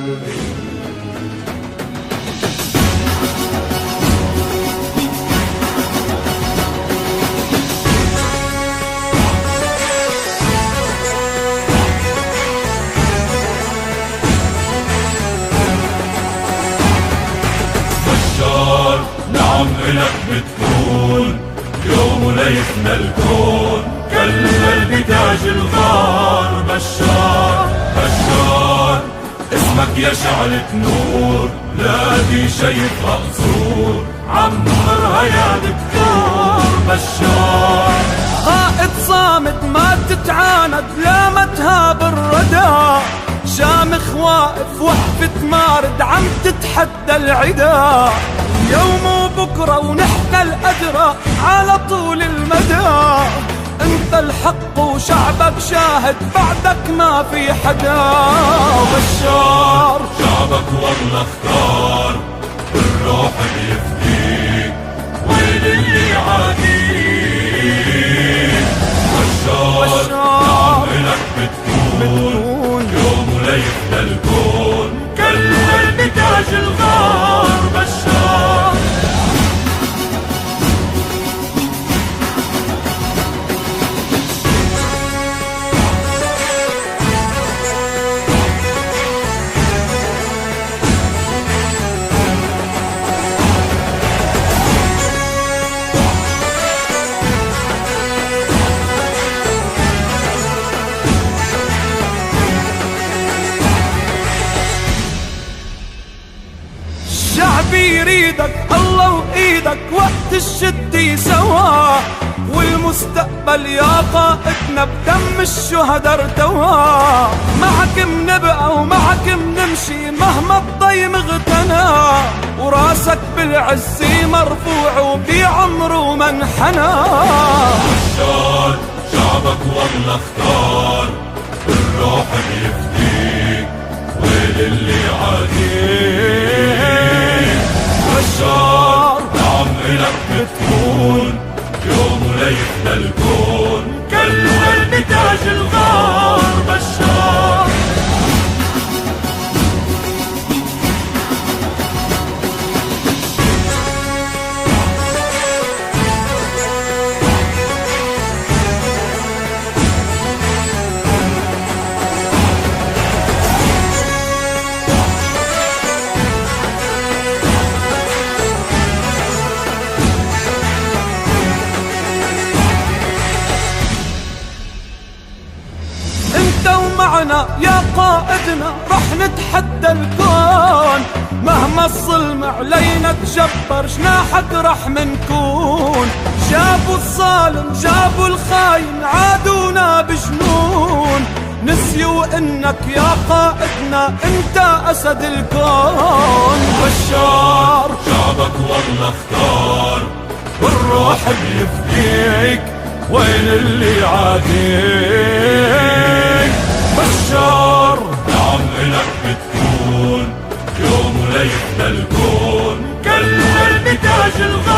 بشار نعم إلك بتكون يوم ليفنى الكون كالمل بتاج الغار. بشار بشار اسمك يا شعلة نور، لا دي شايفها قصور عمرها يا دكتور. بشار قائد صامت ما تتعاند لا ما تهاب الردى، شامخ واقف وحفة مارد عم تتحدى العدا. يوم وبكرة ونحكى الأجرى على طول المدى، انت الحق وشعبك شاهد بعدك ما في حدا. بشار شعبك والله اختار الروح بيفديك وين اللي عاديك. بشار نعم إلك بتكون يوم ليفنى الكون كالمل بتاج الغار. بشار شعبي يريدك الله وإيدك وقت الشد سوا، والمستقبل يا قائدنا بدم الشهداء ارتوى. معك منبقى ومعك منمشي مهما الضيم اغتنى، وراسك بالعز مرفوع وبعمره منحنى. بشار شعبك والله اختار الروح بيفديك وين اللي عاديك. بشار نعم إلك بتكون يوم ليفنى الكون كالمل بتاج الغار. بشار معنا يا قائدنا رح نتحدى الكون، مهما الظلم علينا تجبر جناحك رح منكون. جابوا الظالم جابوا الخاين عادونا بجنون، نسيوا انك يا قائدنا انت اسد الكون. بشار شعبك والله اختار والروح بيفديك وين اللي عاديك. بشار نعم إلك بتكون يوم ليفنى الكون كالمل بتاج الغار.